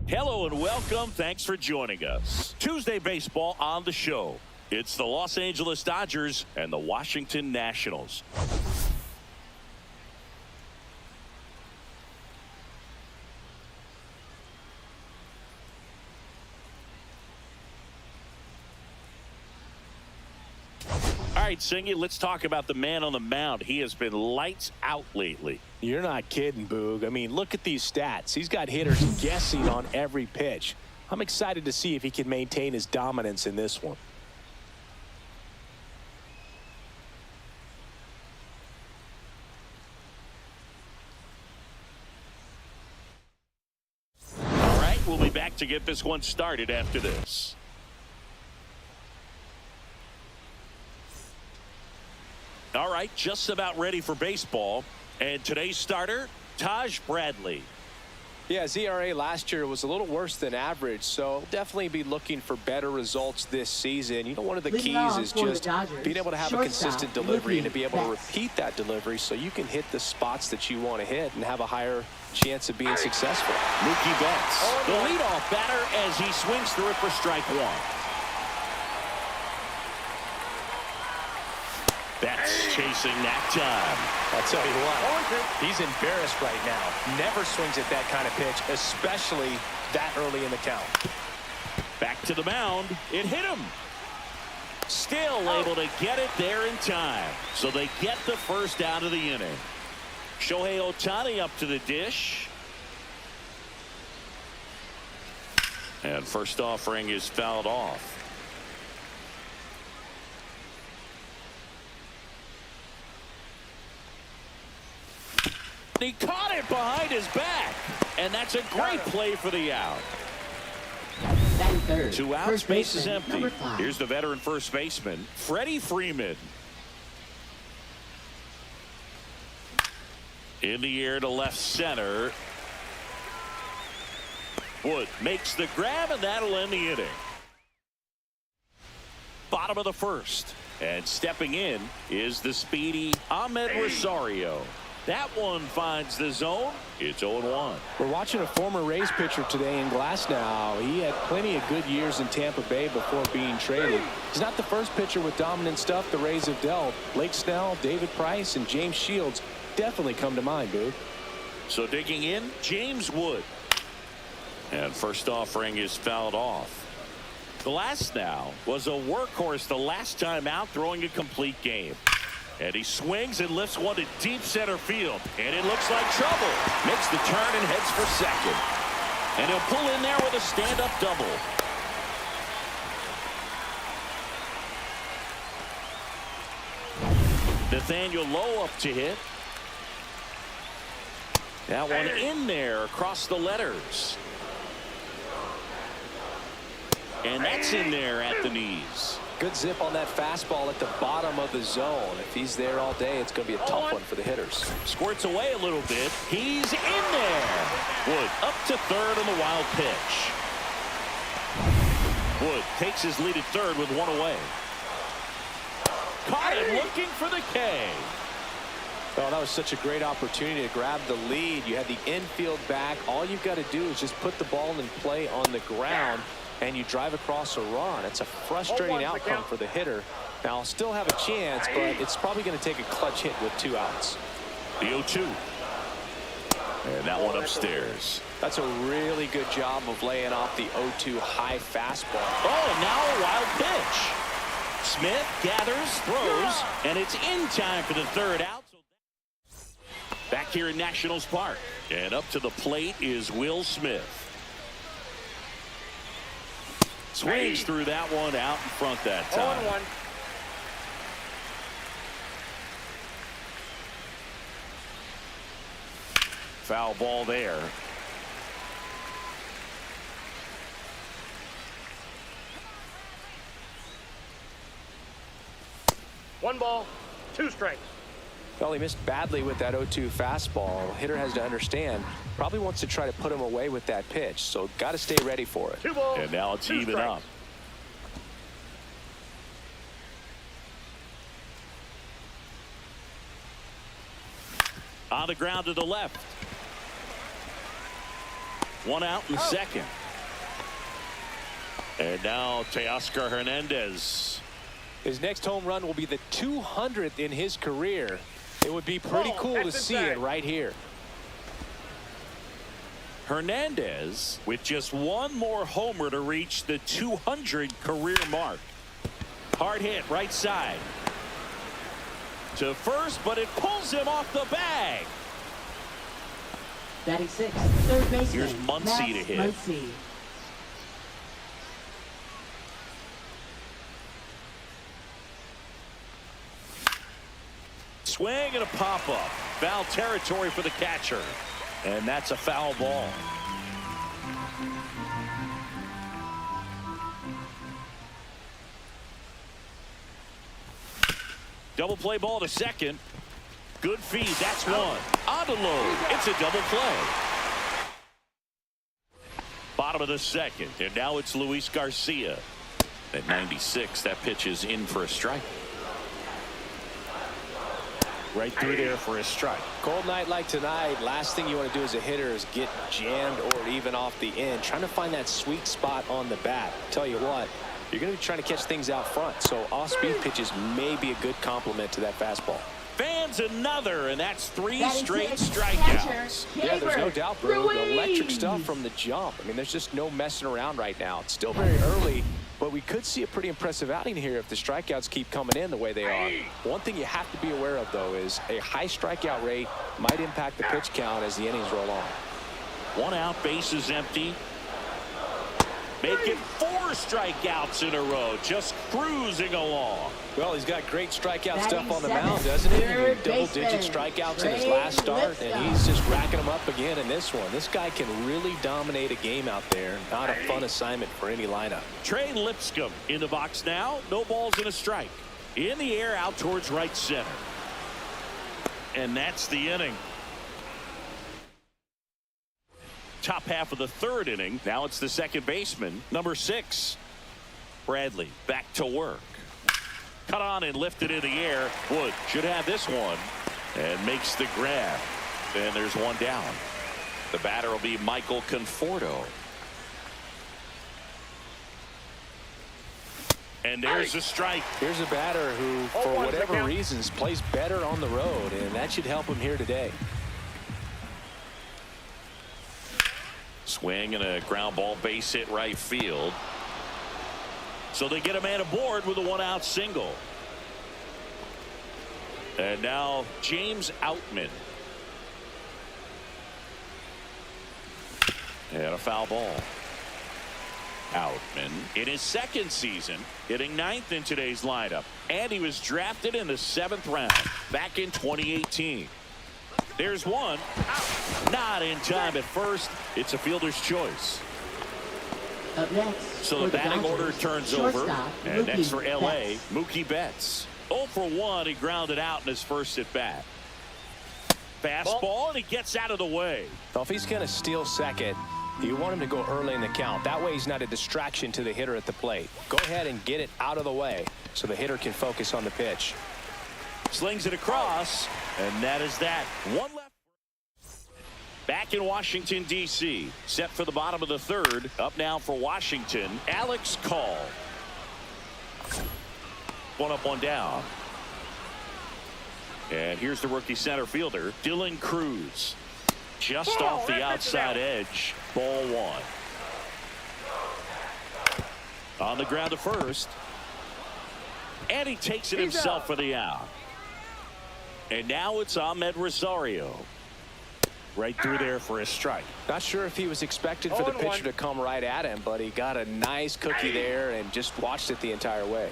Hello and welcome. Thanks for joining us. Tuesday baseball on the show. It's the Los Angeles Dodgers and the Washington Nationals. All right, Singy, let's talk about the man on the mound. He has been lights out lately. You're not kidding, Boog. I mean, look at these stats. He's got hitters guessing on every pitch. I'm excited to see if he can maintain his dominance in this one. All right, we'll be back to get this one started after this. All right, just about ready for baseball. And today's starter, Taj Bradley. Yeah, his ERA last year was a little worse than average, so definitely be looking for better results this season. You know, one of the keys is just being able to have a consistent delivery and to be able to repeat that delivery so you can hit the spots that you want to hit and have a higher chance of being successful. Mookie Betts, the leadoff batter as he swings through it for strike one. Betts chasing that time. I'll tell you what, he's embarrassed right now. Never swings at that kind of pitch, especially that early in the count. Back to the mound. It hit him. Still able to get it there in time. So they get the first out of the inning. Shohei Ohtani up to the dish. And first offering is fouled off. He caught it behind his back, and that's a great play for the out. Two outs, base is empty. Here's the veteran first baseman, Freddie Freeman. In the air to left center. Wood makes the grab, and that'll end the inning. Bottom of the first, and stepping in is the speedy Amed Rosario. That one finds the zone. It's 0-1. We're watching a former Rays pitcher today in Glasnow. He had plenty of good years in Tampa Bay before being traded. He's not the first pitcher with dominant stuff the Rays have dealt. Blake Snell, David Price, and James Shields definitely come to mind, dude. So digging in, James Wood. And first offering is fouled off. Glasnow was a workhorse the last time out, throwing a complete game. And he swings and lifts one to deep center field. And it looks like trouble. Makes the turn and heads for second. And he'll pull in there with a stand-up double. Nathaniel Lowe up to hit. That one in there across the letters. And that's in there at the knees. Good zip on that fastball at the bottom of the zone. If he's there all day, it's going to be a tough one for the hitters. Squirts away a little bit. He's in there. Wood up to third on the wild pitch. Wood takes his lead at third with one away. Caught him looking for the K. Oh, that was such a great opportunity to grab the lead. You had the infield back. All you've got to do is just put the ball in play on the ground, and you drive across a run. It's a frustrating outcome for the hitter. Now, I'll still have a chance, but it's probably going to take a clutch hit with 2 outs. The 0-2. And that one upstairs. That's a really good job of laying off the 0-2 high fastball. Oh, and now a wild pitch. Smith gathers, throws, and it's in time for the third out. Back here in Nationals Park. And up to the plate is Will Smith. Swings through that one out in front that time. 0-1. Foul ball there. One ball, 2 strikes. Well, he missed badly with that 0-2 fastball. Hitter has to understand, probably wants to try to put him away with that pitch, so got to stay ready for it. 2 balls, and now it's 2 even strikes. up. On the ground to the left. One out in the second. And now Teoscar Hernandez. His next home run will be the 200th in his career. It would be pretty cool to see it right here. Hernandez with just one more homer to reach the 200 career mark. Hard hit right side. To first, but it pulls him off the bag. Batting six, third baseman. Here's Muncy to hit. Muncy. Swing and a pop-up. Foul territory for the catcher. And that's a foul ball. Double play ball to second. Good feed. That's one. On to Lowe. It's a double play. Bottom of the second. And now it's Luis Garcia. At 96, that pitch is in for a strike. Right through there for a strike. Cold night like tonight, last thing you want to do as a hitter is get jammed or even off the end. Trying to find that sweet spot on the bat. Tell you what, you're going to be trying to catch things out front. So off-speed pitches may be a good complement to that fastball. Fans another, and that's three straight strikeouts. Yeah, there's no doubt, bro. The electric stuff from the jump. I mean, there's just no messing around right now. It's still very early, but we could see a pretty impressive outing here if the strikeouts keep coming in the way they are. One thing you have to be aware of, though, is a high strikeout rate might impact the pitch count as the innings roll on. One out, bases empty. Making 4 strikeouts in a row, just cruising along. Well, he's got great strikeout stuff on the mound, doesn't he? Double-digit strikeouts in his last start, and he's just racking them up again in this one. This guy can really dominate a game out there. Not a fun assignment for any lineup. Trey Lipscomb in the box now. No balls and a strike. In the air, out towards right center. And that's the inning. Top half of the third inning. Now it's the second baseman, number 6. Bradley back to work. Cut on and lifted in the air. Wood should have this one and makes the grab. And there's one down. The batter will be Michael Conforto. And there's a strike. Here's a batter who, for whatever reasons, plays better on the road, and that should help him here today. Swing and a ground ball, base hit right field. So they get a man aboard with a 1-out single. And now James Outman. And a foul ball. Outman in his second season, hitting 9th in today's lineup. And he was drafted in the 7th round back in 2018. There's one. Not in time at first. It's a fielder's choice. Up next, so the batting order turns over. And next for LA, Mookie Betts. 0 for 1. He grounded out in his first at bat. Fastball, and he gets out of the way. Well, if he's going to steal second, you want him to go early in the count. That way he's not a distraction to the hitter at the plate. Go ahead and get it out of the way so the hitter can focus on the pitch. Slings it across, and that is that. One left. Back in Washington, D.C. Set for the bottom of the third. Up now for Washington, Alex Call. One up, one down. And here's the rookie center fielder, Dylan Cruz. Just off the outside edge. Ball 1. On the ground to first. And he takes it himself for the out. And now it's Amed Rosario. Right through there for a strike. Not sure if he was expected for the pitcher to come right at him, but he got a nice cookie there and just watched it the entire way.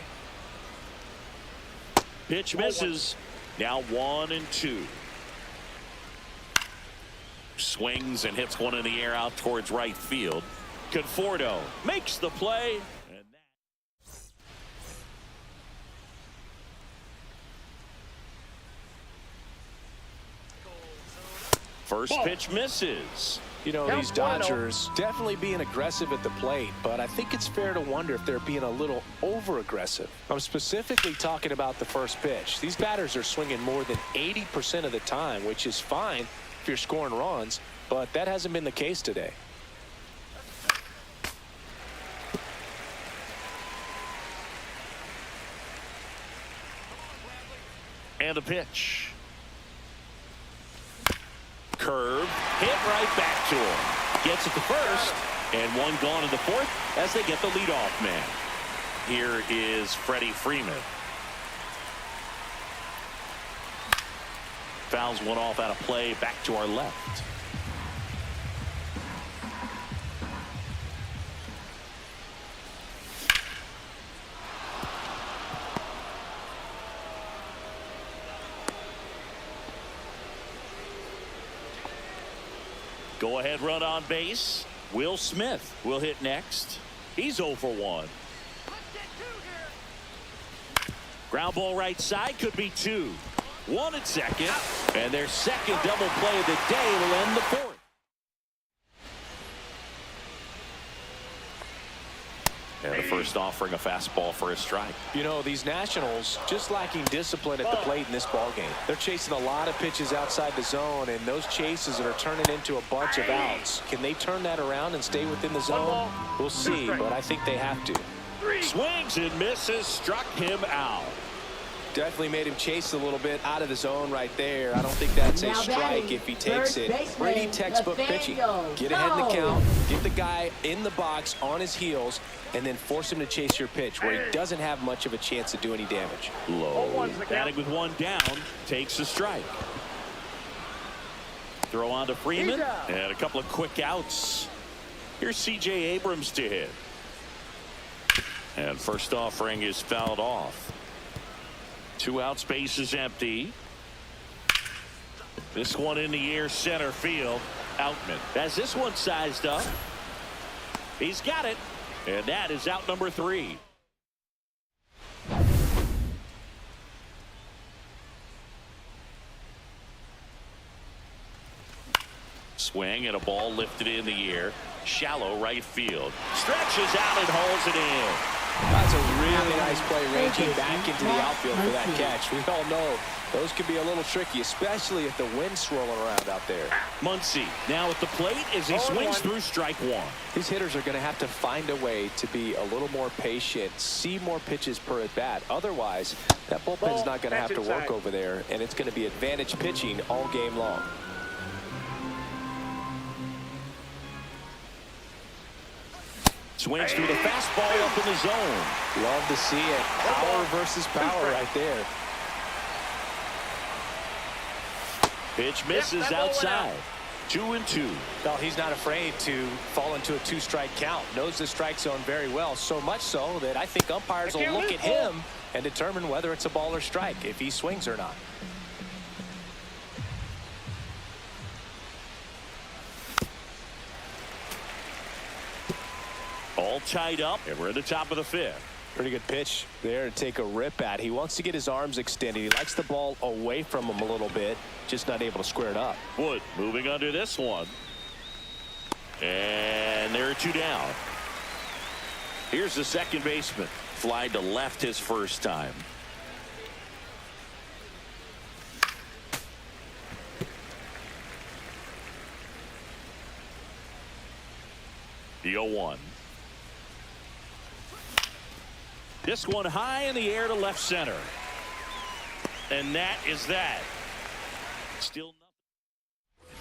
Pitch misses. Now 1-2. Swings and hits one in the air out towards right field. Conforto makes the play. First pitch misses. You know, these Dodgers definitely being aggressive at the plate, but I think it's fair to wonder if they're being a little over-aggressive. I'm specifically talking about the first pitch. These batters are swinging more than 80% of the time, which is fine if you're scoring runs, but that hasn't been the case today. And the pitch. Curve. Hit right back to him. Gets it to first. And one gone in the fourth as they get the leadoff man. Here is Freddie Freeman. Fouls one off out of play back to our left. Go ahead run on base. Will Smith will hit next. He's 0 for 1. Ground ball right side, could be 2. 1 at second, and their second double play of the day will end the fourth. And the first offering a fastball for a strike. You know, these Nationals just lacking discipline at the plate in this ball game. They're chasing a lot of pitches outside the zone, and those chases are turning into a bunch of outs. Can they turn that around and stay within the zone? We'll see, but I think they have to. Swings and misses, struck him out. Definitely made him chase a little bit out of the zone right there. I don't think that's a strike if he takes it. Pretty textbook pitching. Get ahead in the count, get the guy in the box on his heels, and then force him to chase your pitch where he doesn't have much of a chance to do any damage. Low, batting with one down, takes a strike. Throw on to Freeman, and a couple of quick outs. Here's C.J. Abrams to hit. And first offering is fouled off. 2 outs, base is empty. This one in the air, center field. Outman has this one sized up. He's got it, and that is out number 3. Swing and a ball lifted in the air. Shallow right field. Stretches out and hauls it in. That's a really nice play, ranging back into the outfield for that catch. We all know those can be a little tricky, especially if the wind's swirling around out there. Muncy now at the plate as he swings through strike 1. These hitters are going to have to find a way to be a little more patient, see more pitches per at bat. Otherwise, that bullpen's not going to have to work over there, and it's going to be advantage pitching all game long. Swings through the fastball up in the zone. Love to see it. Power versus power right there. Pitch misses outside. 2-2. Well, he's not afraid to fall into a 2-strike count. Knows the strike zone very well. So much so that I think umpires will look at him and determine whether it's a ball or strike, if he swings or not. All tied up, and we're at the top of the 5th. Pretty good pitch there to take a rip at. He wants to get his arms extended. He likes the ball away from him a little bit, just not able to square it up. Wood moving under this one. And there are 2 down. Here's the second baseman. Fly to left his first time. The 0-1. This one high in the air to left center. And that is that. Still nothing.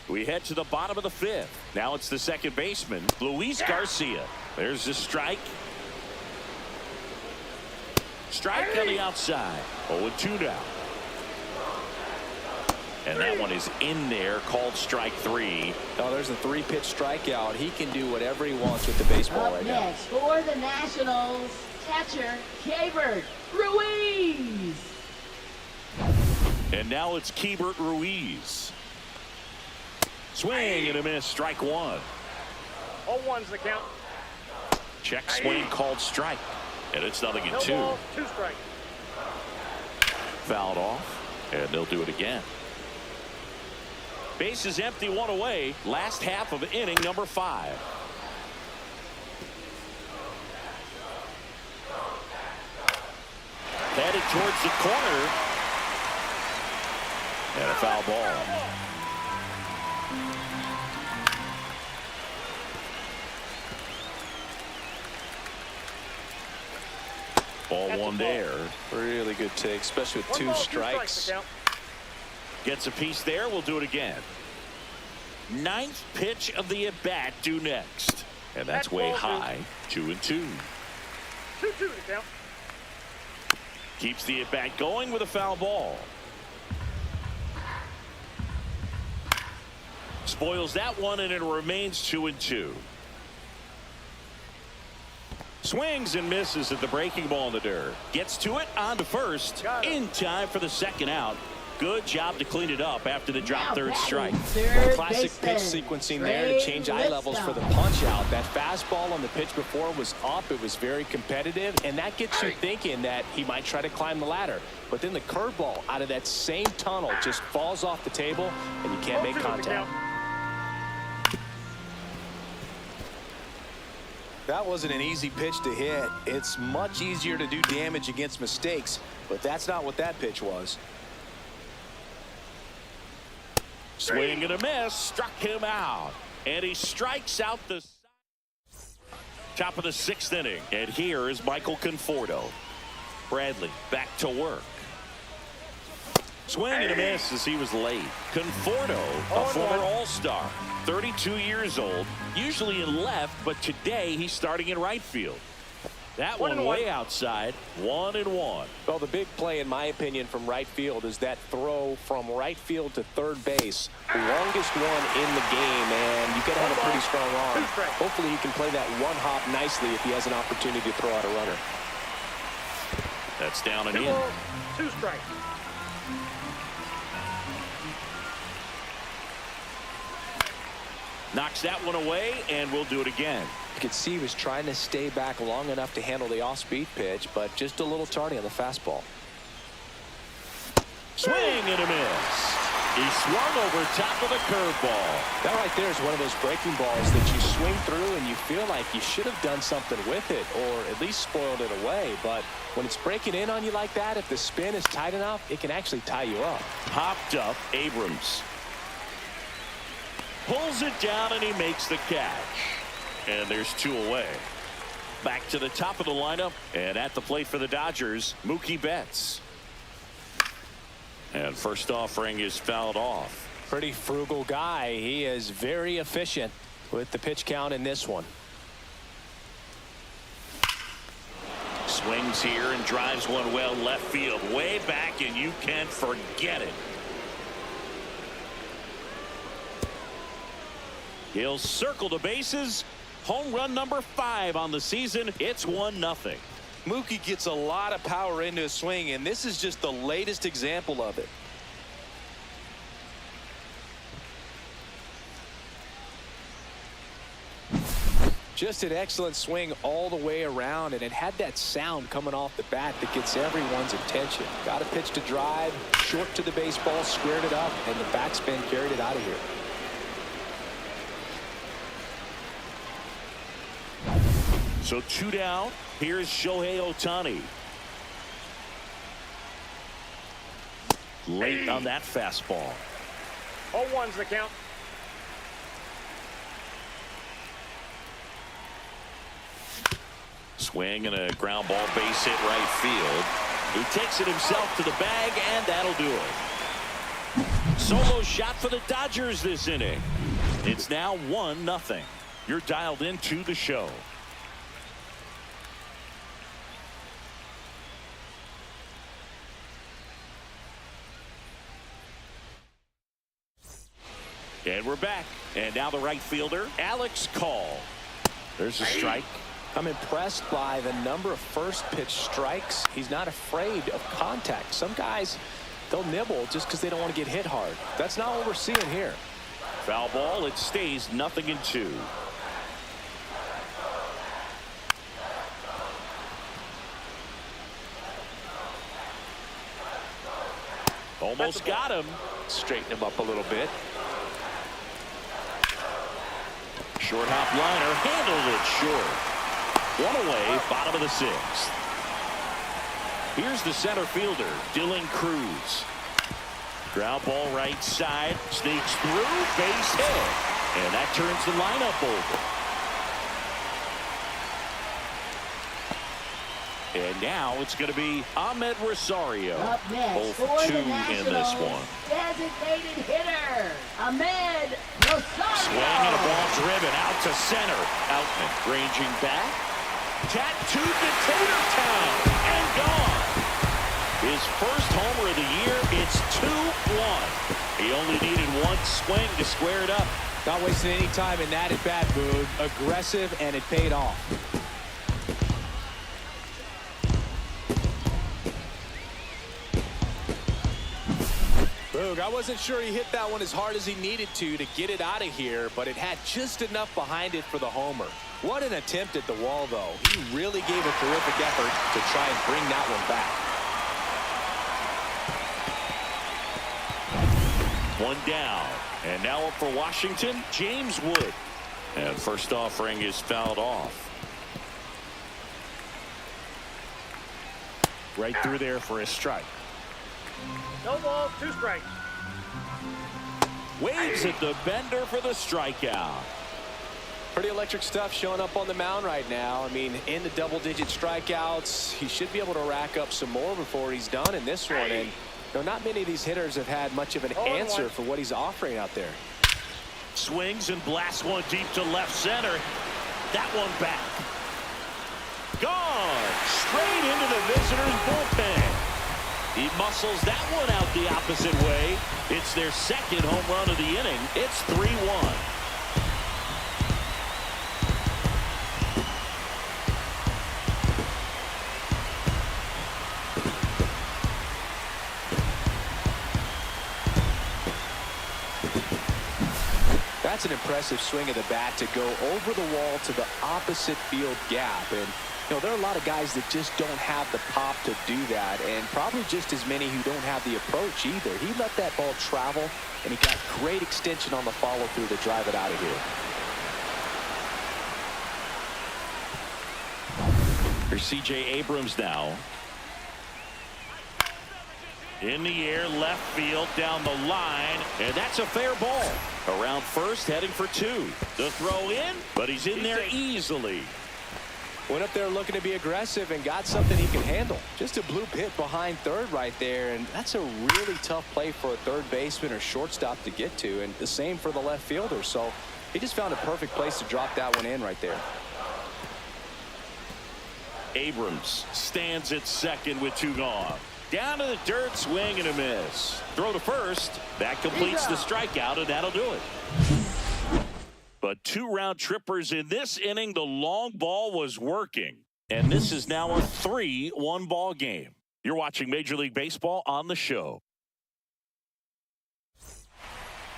We head to the bottom of the 5th. Now it's the second baseman, Luis Garcia. There's the strike. Strike on the outside. 0-2 now. And that one is in there, called strike 3. Oh, there's a 3-pitch strikeout. He can do whatever he wants with the baseball right now. Up next for the Nationals, catcher Keibert Ruiz. And now it's Keibert Ruiz. Swing and a miss, strike 1. 0-1's the count. Check swing called strike. And it's 0-2. 2 strike. Fouled off, and they'll do it again. Base is empty, 1 away. Last half of inning number 5. Headed towards the corner. And a foul ball. Ball That's a one ball. there. Really good take, especially with One two ball, strikes. the count. Gets a piece there. We'll do it again. Ninth pitch of the at bat due next. And that's That's way ball high. 2-2. 2-2 the count. Keeps the at bat going with a foul ball. Spoils that one, and it remains 2-2. Swings and misses at the breaking ball in the dirt. Gets to it on to first. In time for the second out. Good job to clean it up after the drop Now third batting strike. third Classic pitch baseman, sequencing there to change eye levels for the punch out. That fastball on the pitch before was up. It was very competitive, and that gets you thinking that he might try to climb the ladder. But then the curveball out of that same tunnel just falls off the table, and you can't make 0-2 the contact. count. That wasn't an easy pitch to hit. It's much easier to do damage against mistakes, but that's not what that pitch was. Swing and a miss. Struck him out. And he strikes out the top of the sixth inning. And here is Michael Conforto. Bradley back to work. Swing and a miss as he was late. Conforto, a former All-Star, 32 years old, usually in left, but today he's starting in right field. That one way outside, 1-1. Well, the big play, in my opinion, from right field is that throw from right field to third base. The longest one in the game, and you got to have a pretty strong arm. Hopefully he can play that one hop nicely if he has an opportunity to throw out a runner. That's down and 2 in. balls, 2 strikes. Knocks that one away, and we'll do it again. You could see he was trying to stay back long enough to handle the off-speed pitch, but just a little tardy on the fastball. Swing and a miss. He swung over top of the curveball. That right there is one of those breaking balls that you swing through and you feel like you should have done something with it or at least spoiled it away. But when it's breaking in on you like that, if the spin is tight enough, it can actually tie you up. Popped up Abrams. Pulls it down and he makes the catch. And there's 2 away. Back to the top of the lineup. And at the plate for the Dodgers, Mookie Betts. And first offering is fouled off. Pretty frugal guy. He is very efficient with the pitch count in this one. Swings here and drives one well left field. Way back, and you can't forget it. He'll circle the bases. Home run number 5 on the season. It's 1-0. Mookie gets a lot of power into his swing, and this is just the latest example of it. Just an excellent swing all the way around, and it had that sound coming off the bat that gets everyone's attention. Got a pitch to drive, short to the baseball, squared it up, and the backspin carried it out of here. So 2 down. Here's Shohei Ohtani. Late on that fastball. 0-1's the count. Swing and a ground ball base hit right field. He takes it himself to the bag, and that'll do it. Solo shot for the Dodgers this inning. It's now 1-0. You're dialed into the show. And we're back. And now the right fielder, Alex Call. There's a strike. I'm impressed by the number of first pitch strikes. He's not afraid of contact. Some guys, they'll nibble just because they don't want to get hit hard. That's not what we're seeing here. Foul ball. It stays 0-2. Almost got him. Straighten him up a little bit. Short hop liner, handled it short. 1 away, bottom of the 6th. Here's the center fielder, Dylan Cruz. Ground ball right side, sneaks through, base hit. And that turns the lineup over. And now it's going to be Amed Rosario. Up next Both for two the in this Nationals, one. designated hitter, Amed Rosario. Swing and a ball driven out to center. Outman ranging back. Tattooed to Tatertown and gone. His first homer of the year. It's 2-1. He only needed one swing to square it up. Not wasting any time in that at-bat, Boog. Aggressive, and it paid off. Boog, I wasn't sure he hit that one as hard as he needed to get it out of here, but it had just enough behind it for the homer. What an attempt at the wall, though. He really gave a terrific effort to try and bring that one back. One down. And now up for Washington, James Wood. And first offering is fouled off. Right through there for a strike. No balls, 2 strikes. Waves at the bender for the strikeout. Pretty electric stuff showing up on the mound right now. I mean, in the double-digit strikeouts, he should be able to rack up some more before he's done in this one. And not many of these hitters have had much of an answer for what he's offering out there. Swings and blasts one deep to left center. That one back. Gone. Straight into the visitor's bullpen. He muscles that one out the opposite way. It's their second home run of the inning. It's 3-1. That's an impressive swing of the bat to go over the wall to the opposite field gap. And there are a lot of guys that just don't have the pop to do that, and probably just as many who don't have the approach either. He let that ball travel, and he got great extension on the follow-through to drive it out of here. Here's C.J. Abrams now. In the air, left field, down the line, and that's a fair ball. Around first, heading for 2. The throw in, but he's in there easily. Went up there looking to be aggressive and got something he can handle. Just a bloop hit behind third right there, and that's a really tough play for a third baseman or shortstop to get to, and the same for the left fielder. So he just found a perfect place to drop that one in right there. Abrams stands at second with 2 gone. Down to the dirt, swing and a miss. Throw to first. That completes the strikeout, and that'll do it. But 2 round trippers in this inning. The long ball was working. And this is now a 3-1 ball game. You're watching Major League Baseball on the show.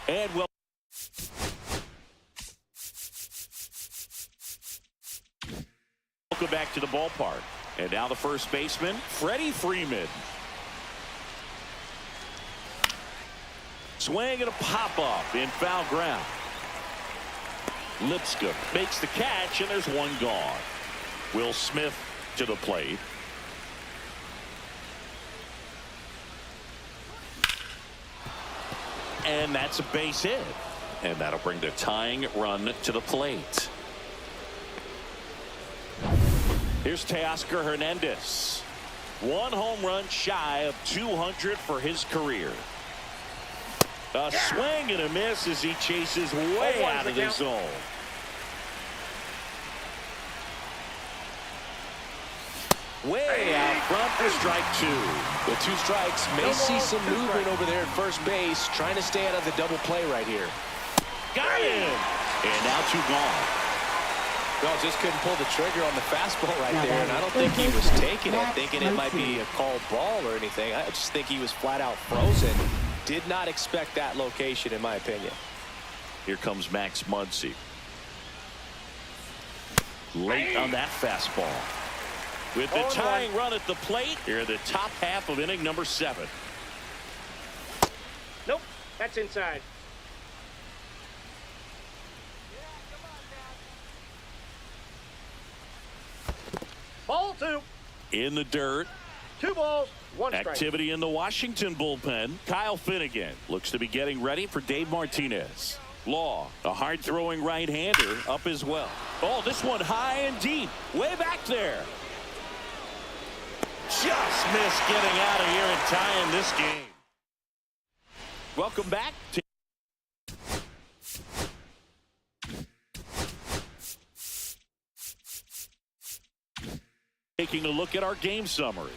And welcome back to the ballpark. And now the first baseman, Freddie Freeman. Swing and a pop-up in foul ground. Lipscomb makes the catch, and there's 1 gone. Will Smith to the plate. And that's a base hit. And that'll bring the tying run to the plate. Here's Teoscar Hernandez. 1 home run shy of 200 for his career. A swing and a miss as he chases way out of the zone. Way out front for strike 2. The 2 strikes may see some movement over there at first base, trying to stay out of the double play right here. Got him. And now 2 gone. Well, just couldn't pull the trigger on the fastball right there, and I don't think he was taking it, thinking it might be a called ball or anything. I just think he was flat out frozen. Did not expect that location, in my opinion. Here comes Max Muncy. Late on that fastball. With the tying run at the plate, here are the top half of inning number 7. Nope, that's inside. Ball 2. In the dirt. 2 balls, 1 strike. Activity in the Washington bullpen. Kyle Finnegan looks to be getting ready for Dave Martinez. Law, a hard-throwing right-hander, up as well. Oh, this one high and deep. Way back there. just missed getting out of here and tying this game. Welcome back to taking a look at our game summary.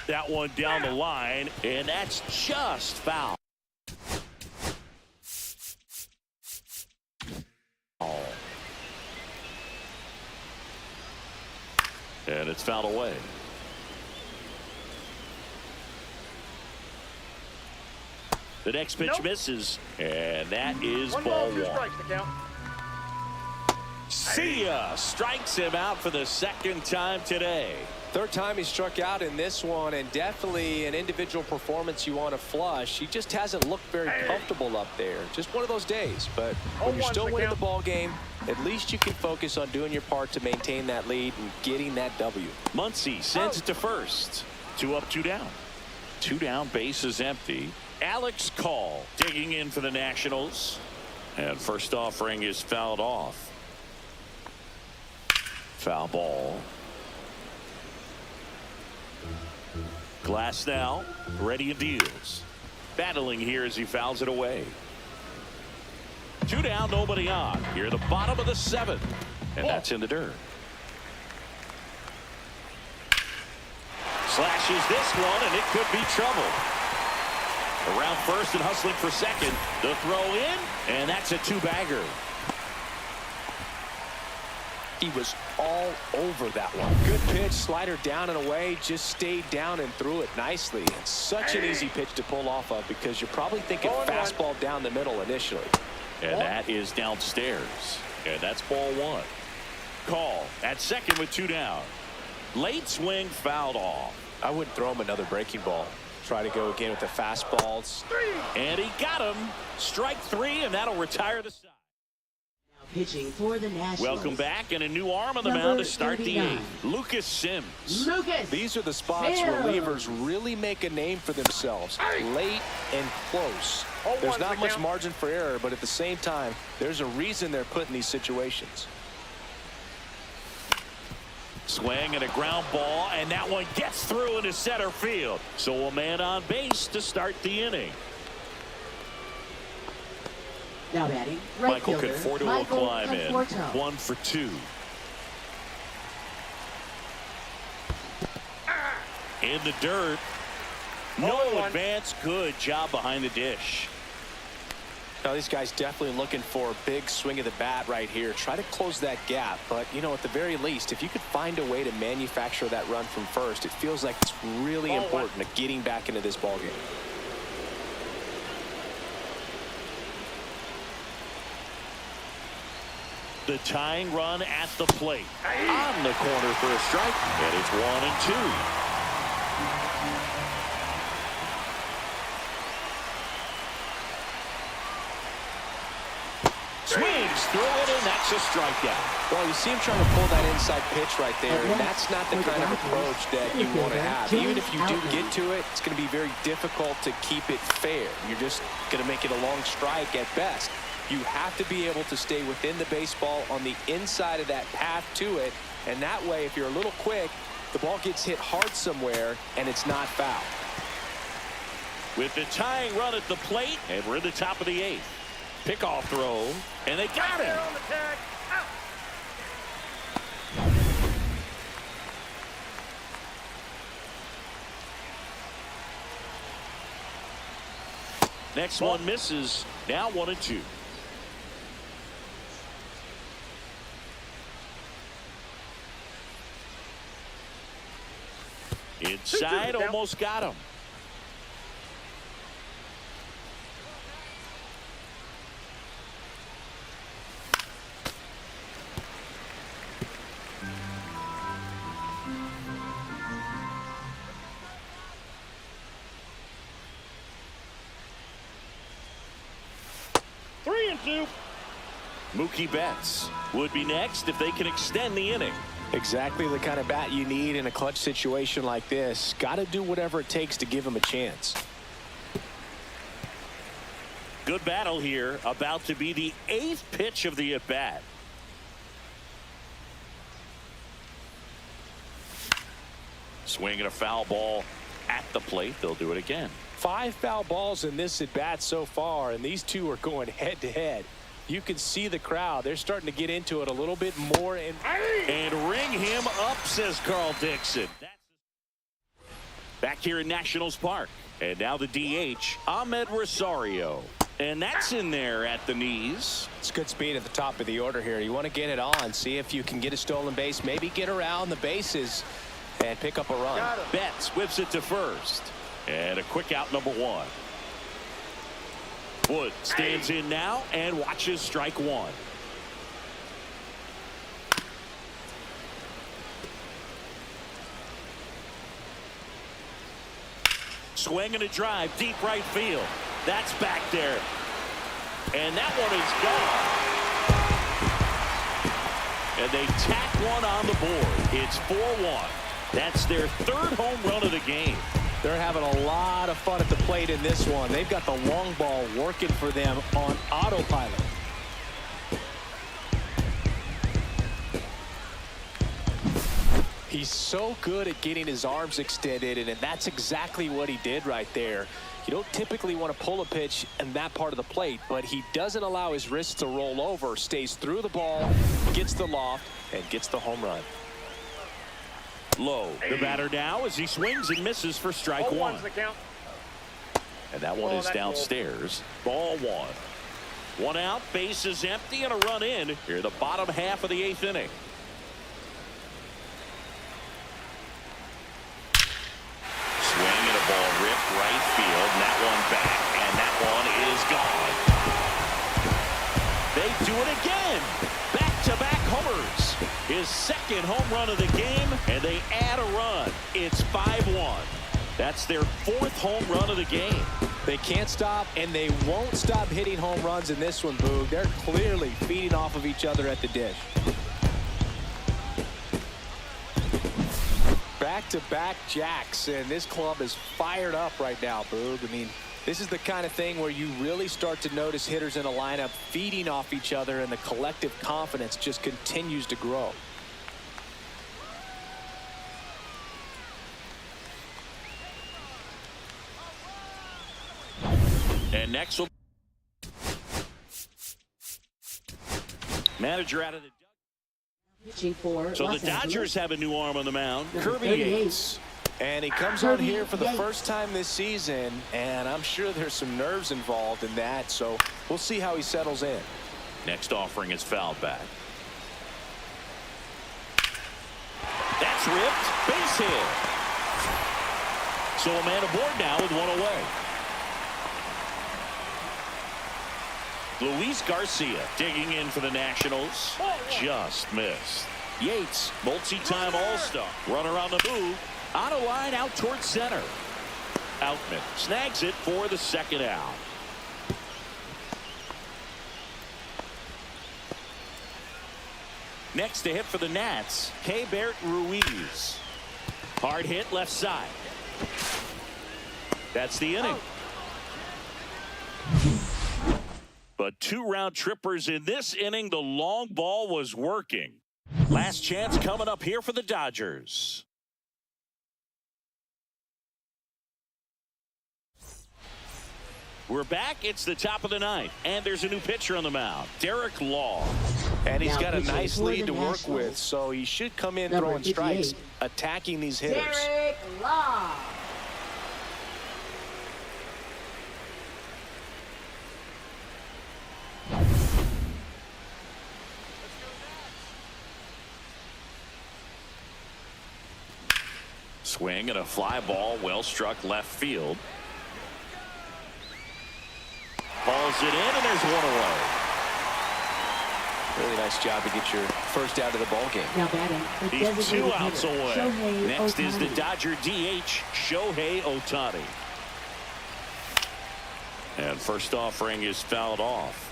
That one down the line, and that's just foul. And it's fouled away. The next pitch misses, and that is ball 2 one. strikes to count. See ya! Strikes him out for the second time today. Third time he struck out in this one, and definitely an individual performance you want to flush. He just hasn't looked very comfortable up there. Just one of those days. But when you're still winning the ball game, at least you can focus on doing your part to maintain that lead and getting that W. Muncy sends it to first. 2 up, 2 down. 2 down, base is empty. Alex Call digging in for the Nationals. And first offering is fouled off. Foul ball. Glass now, ready and deals. Battling here as he fouls it away. 2 down, nobody on. Here, the bottom of the 7th. And that's in the dirt. Slashes this one, and it could be trouble. Around first and hustling for second. The throw in, and that's a 2-bagger. He was all over that one. Good pitch, slider down and away, just stayed down and threw it nicely. It's such an easy pitch to pull off of because you're probably thinking fastball down the middle initially. And that is downstairs. And that's ball 1. Call at second with 2 down. Late swing fouled off. I wouldn't throw him another breaking ball. Try to go again with the fastballs. And he got him. Strike 3, and that'll retire the side. Pitching for the Nationals. Welcome back, and a new arm on the Number mound to start 39. the 8th. Lucas Sims. Lucas. These are the spots Sims. relievers really make a name for themselves. Late and close. There's not much margin for error, but at the same time, there's a reason they're put in these situations. Swing and a ground ball, and that one gets through into center field. So a man on base to start the inning. Now batting, right Michael fielder, Conforto will Michael climb in. Conforto. 1 for 2. In the dirt. No advance. Good job behind the dish. Now these guys definitely looking for a big swing of the bat right here. Try to close that gap, but you know, at the very least, if you could find a way to manufacture that run from first, it feels like it's really important to getting back into this ball game. The tying run at the plate. On the corner for a strike, and it's 1 and 2. Swings through it, and that's a strikeout. Well, you see him trying to pull that inside pitch right there, and that's not the kind of approach that you want to have. Even if you do get to it, it's going to be very difficult to keep it fair. You're just going to make it a long strike at best. You have to be able to stay within the baseball on the inside of that path to it, and that way, if you're a little quick, the ball gets hit hard somewhere, and it's not foul. With the tying run at the plate, and we're in the top of the 8th. Pickoff throw, and they got him. On the tag. Out. Next one misses. Now 1 and 2. Inside, almost got him. Mookie Betts would be next if they can extend the inning. Exactly the kind of bat you need in a clutch situation like this. Got to do whatever it takes to give him a chance. Good battle here. About to be the 8th pitch of the at-bat. Swinging a foul ball at the plate. They'll do it again. 5 foul balls in this at bat so far, and these two are going head to head. You can see the crowd. They're starting to get into it a little bit more. And ring him up, says Carl Dixon. Back here in Nationals Park. And now the DH, Amed Rosario. And that's in there at the knees. It's good speed at the top of the order here. You want to get it on, see if you can get a stolen base, maybe get around the bases and pick up a run. Betts whips it to first. And a quick out, number 1. Wood stands in now and watches strike 1. Swing and a drive, deep right field. That's back there. And that one is gone. And they tack one on the board. It's 4-1. That's their 3rd home run of the game. They're having a lot of fun at the plate in this one. They've got the long ball working for them on autopilot. He's so good at getting his arms extended, and that's exactly what he did right there. You don't typically want to pull a pitch in that part of the plate, but he doesn't allow his wrists to roll over, stays through the ball, gets the loft, and gets the home run. Lowe, the batter now, as he swings and misses for strike 1. The count. And that one is downstairs. Ball 1. 1 out, base is empty, and a run in here, the bottom half of the 8th inning. Swing and a ball ripped right field, and that one back, and that one is gone. They do it again. Back-to-back homers. His 2nd home run of the game, and they add a run. It's 5-1. That's their 4th home run of the game. They can't stop, and they won't stop hitting home runs in this one, Boog. They're clearly feeding off of each other at the dish. Back-to-back jacks, and this club is fired up right now, Boog. I mean, this is the kind of thing where you really start to notice hitters in a lineup feeding off each other, and the collective confidence just continues to grow. And next will manager out of the so the Dodgers have a new arm on the mound. Kirby Yates. And he comes on here for the first time this season, and I'm sure there's some nerves involved in that, so we'll see how he settles in. Next offering is fouled back. That's ripped. Base hit. So a man aboard now with 1 away. Luis Garcia digging in for the Nationals. Just missed. Yates, multi-time All-Star. Runner on the move. On a line out towards center. Outman snags it for the 2nd out. Next to hit for the Nats, Amed Ruiz. Hard hit left side. That's the inning. But 2 round trippers in this inning. The long ball was working. Last chance coming up here for the Dodgers. We're back. It's the top of the 9th, and there's a new pitcher on the mound, Derek Law. And he's got a nice lead to work with, so he should come in throwing strikes, attacking these hitters. Derek Law. Swing and a fly ball, well struck left field. Hauls it in, and there's 1 away. Really nice job to get your first out of the ball game. Now batting. He's 2 outs away. Next is the Dodger DH, Shohei Ohtani. And first offering is fouled off.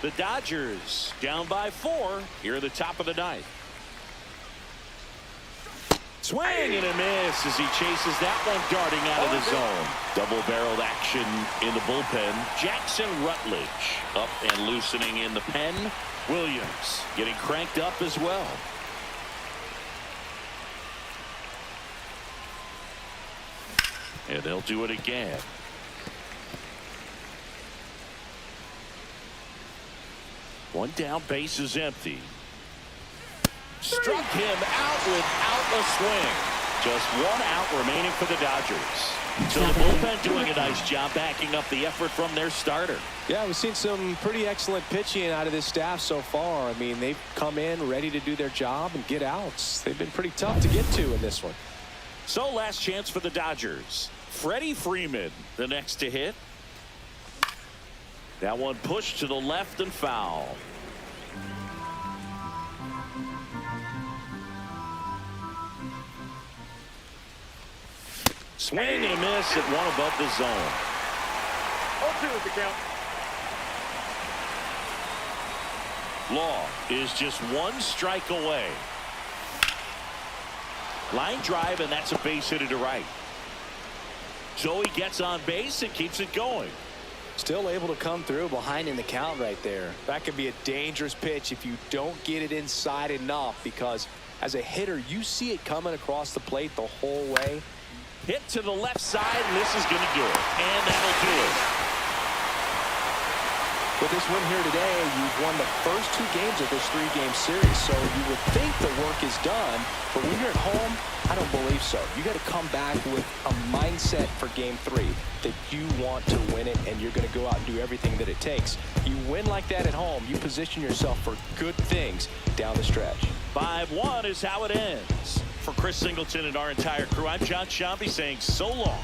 The Dodgers down by 4 here at the top of the 9th. Swing and a miss as he chases that one darting out of the zone. Double-barreled action in the bullpen. Jackson Rutledge up and loosening in the pen. Williams getting cranked up as well. And they'll do it again. One down, base is empty. Struck him out without a swing. Just one out remaining for the Dodgers. So the bullpen doing a nice job backing up the effort from their starter. Yeah, we've seen some pretty excellent pitching out of this staff so far. I mean, they've come in ready to do their job and get outs. They've been pretty tough to get to in this one. So last chance for the Dodgers. Freddie Freeman, the next to hit. That one pushed to the left and foul. Swing and a miss at one above the zone. 0-2 is the count. Law is just one strike away. Line drive, and that's a base hit to right. So he gets on base and keeps it going. Still able to come through behind in the count right there. That could be a dangerous pitch if you don't get it inside enough, because as a hitter, you see it coming across the plate the whole way. Hit to the left side, and this is going to do it. And that'll do it. With this win here today, you've won the first 2 games of this 3-game series, so you would think the work is done. But when you're at home, I don't believe so. You got to come back with a mindset for Game 3 that you want to win it, and you're going to go out and do everything that it takes. You win like that at home, you position yourself for good things down the stretch. 5-1 is how it ends. For Chris Singleton and our entire crew, I'm John Shambi saying so long.